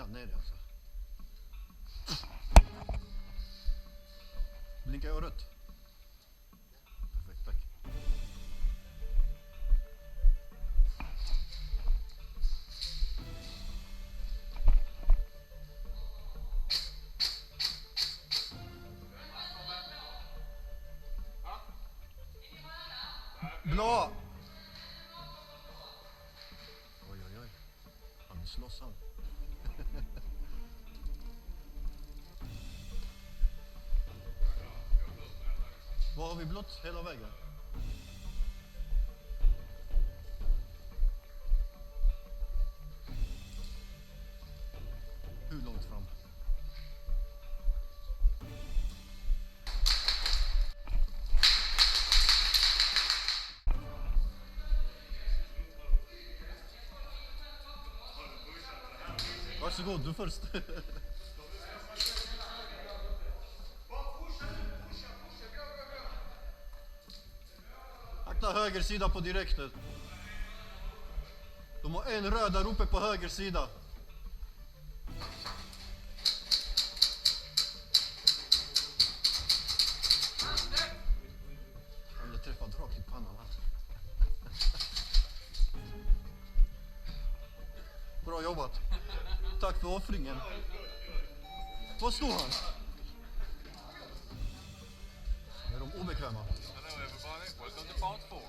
där nere alltså. Blinkar jag rött? Perfekt, tack. Blå! Oj, oj, oj. Han slåss han. Var har vi blått hela vägen? Hur långt fram? Varsågod, du först. Akta höger sida på direktet. De har en röd där uppe på höger sida. Han blev träffad rakt i pannan. Bra jobbat. Tack för offringen. Var står han? Är de obekväma? Hello everybody, welcome to part 4.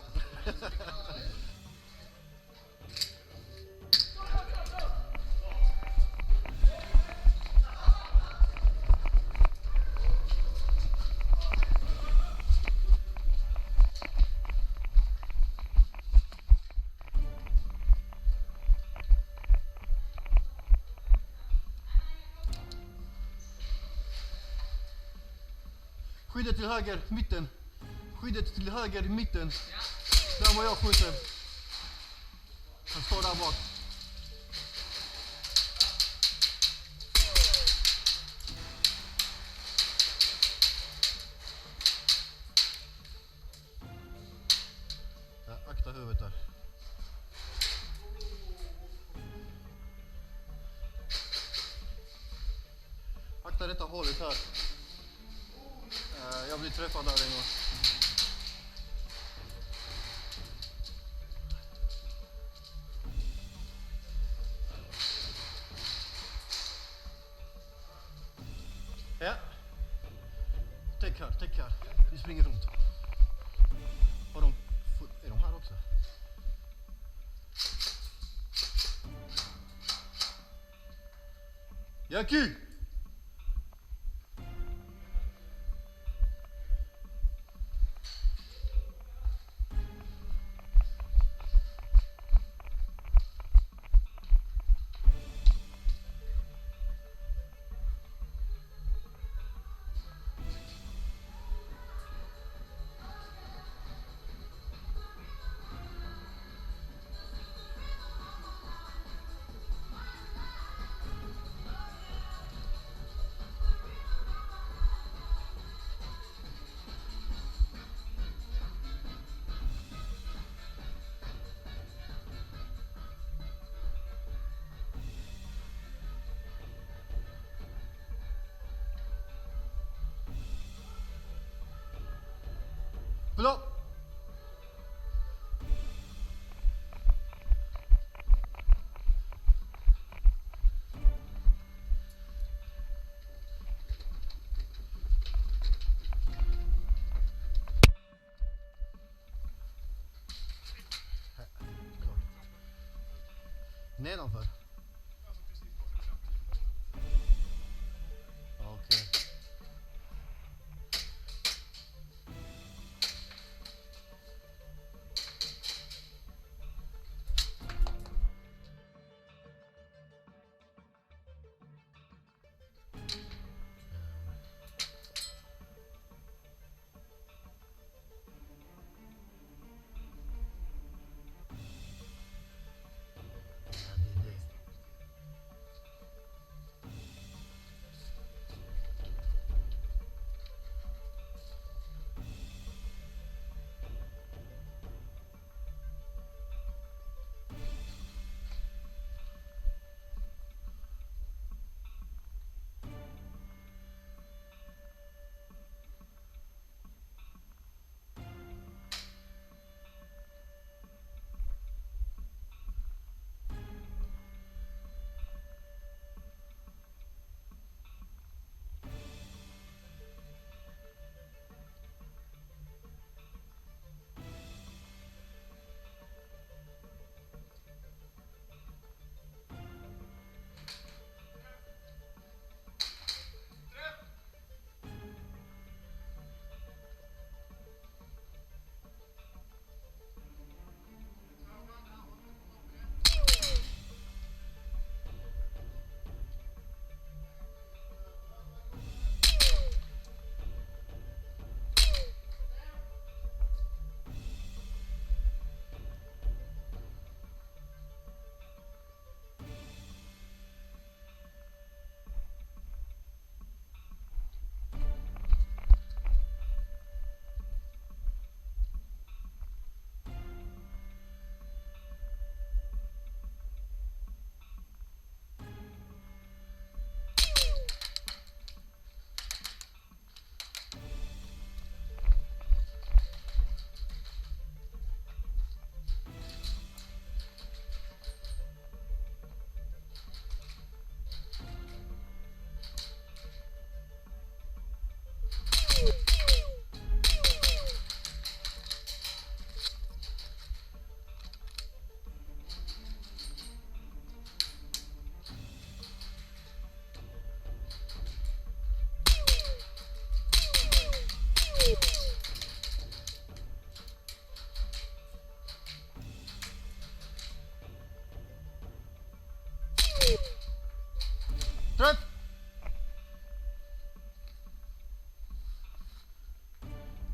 Skyddet till höger, mitten. Skyddet till höger, mitten. Där var jag skjuter. Han står där bak. Ja, akta huvudet där. Akta detta hålet här. Jag blir träffad där en gång. Ja. Täck här. Vi springer runt. Är de här också? Jackie! Blå! Nedanför. Okej.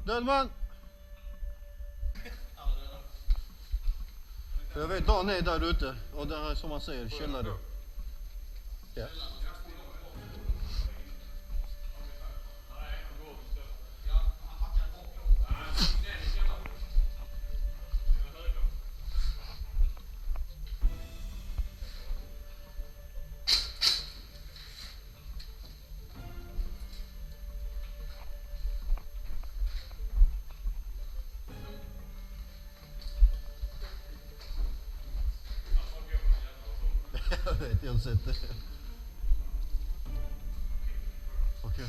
Dödman! För jag vet, Dan är där ute. Och där är som man säger, källare. Ja. Jag vet, jag har sett det. Okej.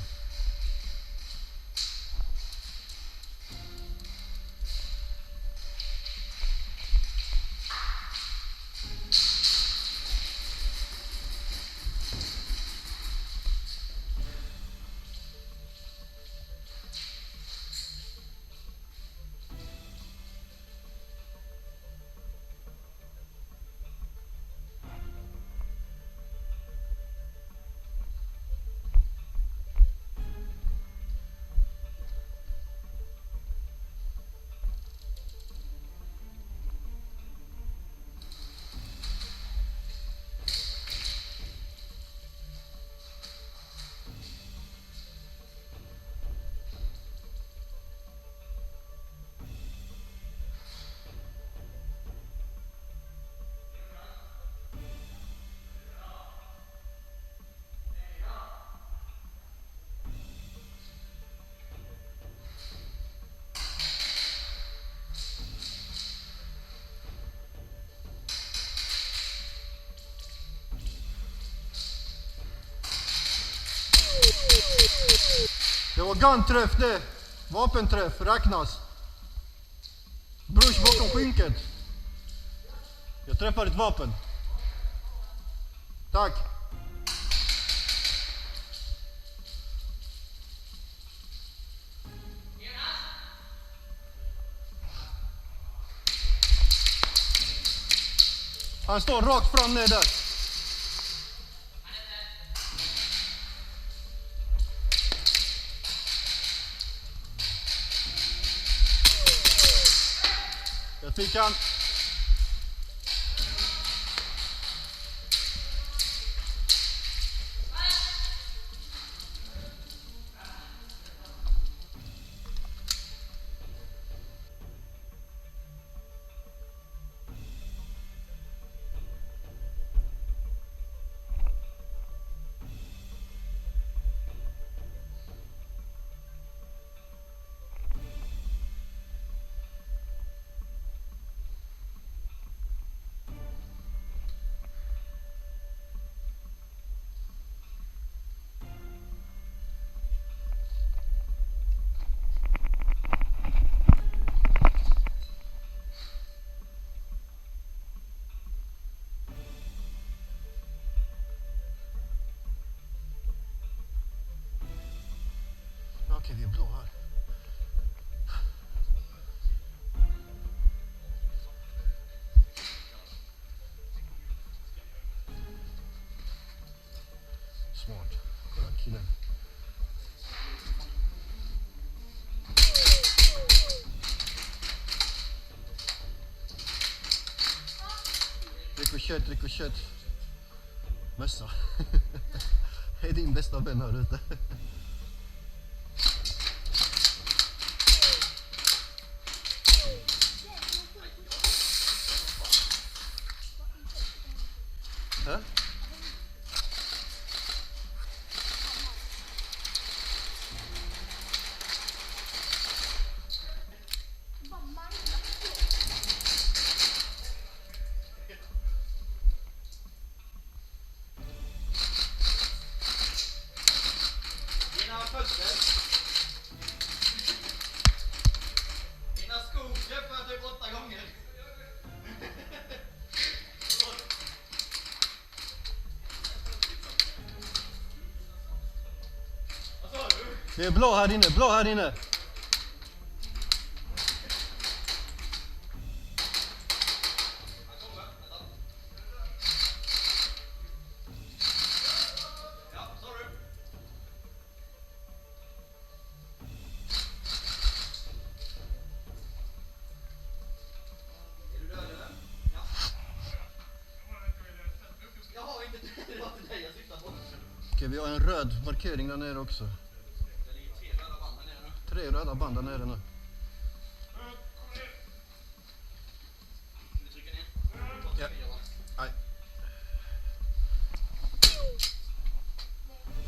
Det var gun-träff det. Vapenträff, räknas. Brush bakom skynket. Jag träffar ett vapen. Tack. Han står rakt fram ner där. Jag fick han. Okej, vi är blå här. Smart. Kolla killen. Ricochet. Mössa. Det är din bästa vän här ute. Hä? Mina skor träffade typ 8 gånger. Vad sa du? Det är blå här inne. Ja, sa du? Vi har en röd markering där nere också. Det ligger 3 röda band här nere nu. 3 röda band där nere nu. Vi trycker ner. Ja. Nej.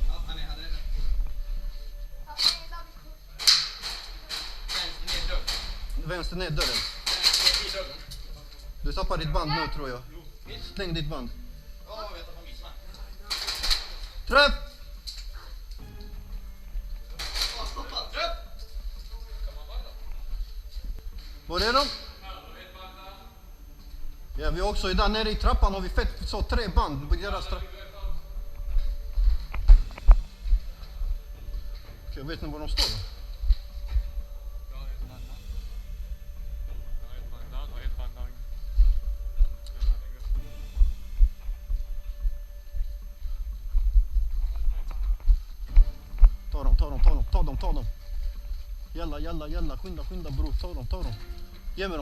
Ja, han är här nere. Vänster ner dörren. Vänster ner dörren. Vänster ner i dörren. Du tappar ditt band nu tror jag. Släng ditt band. Ja, jag tar på mitt med. Träff! Träff! Var är de? Ja, vi har också där nere i trappan har vi fett så 3 band på deras trappa. Okej, vet ni var de står då? Ta dem. Jalla, skynda bror, ta dem. Ge mig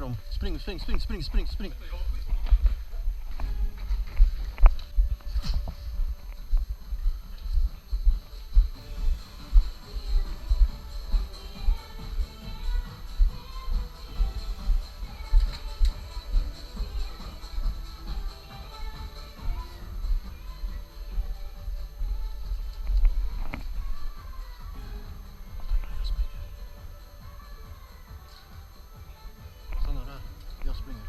dem. Spring. Stanna där, jag springer.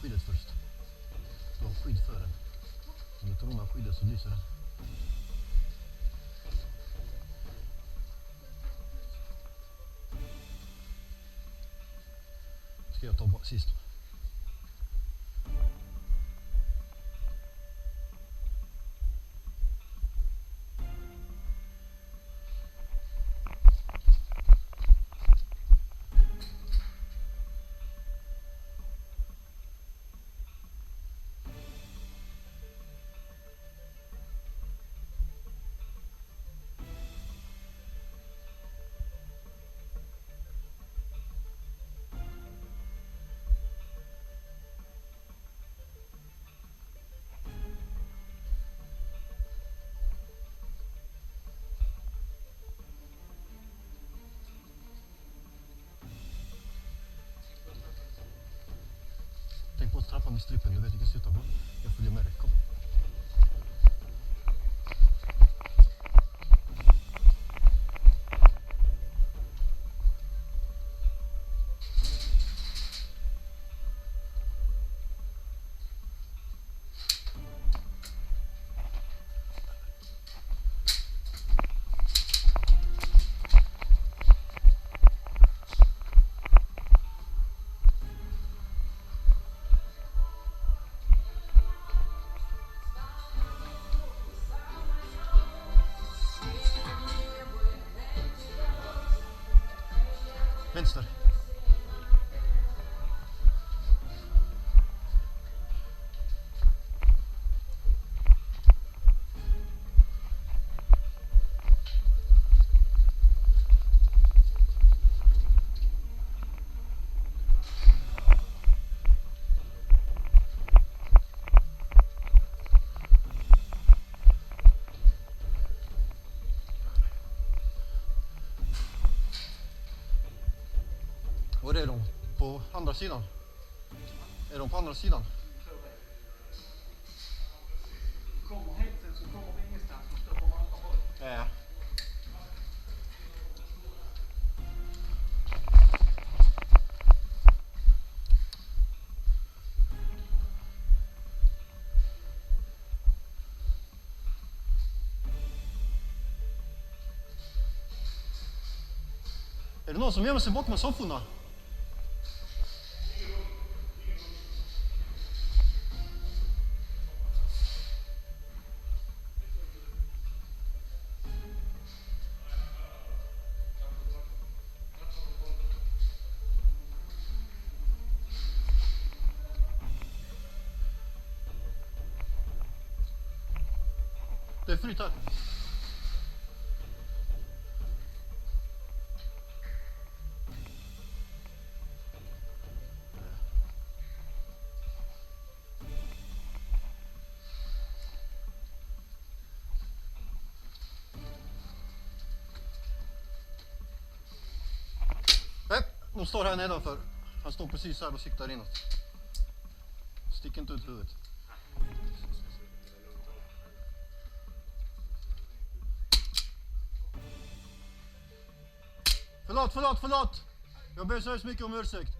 Skyddet först. Du har skydd för den. Om du tar undan skyddet så lyser den. Ska jag ta sist? Tänk på trappan med strippen, du vet vilken sluta på. Jag följer med dig, kom. Vänster. andra sidan? Är de på andra sidan? Kommer hit sen så kommer vi ingenstans. De står på andra håll. Ja. Är det någon som gömmer sig bakom sofforna? Det är fritt här. Nej, de står här nedanför. Han står precis här och siktar inåt. Stick inte ut huvudet. Förlåt! Jag ber så hemskt mycket om ursäkt.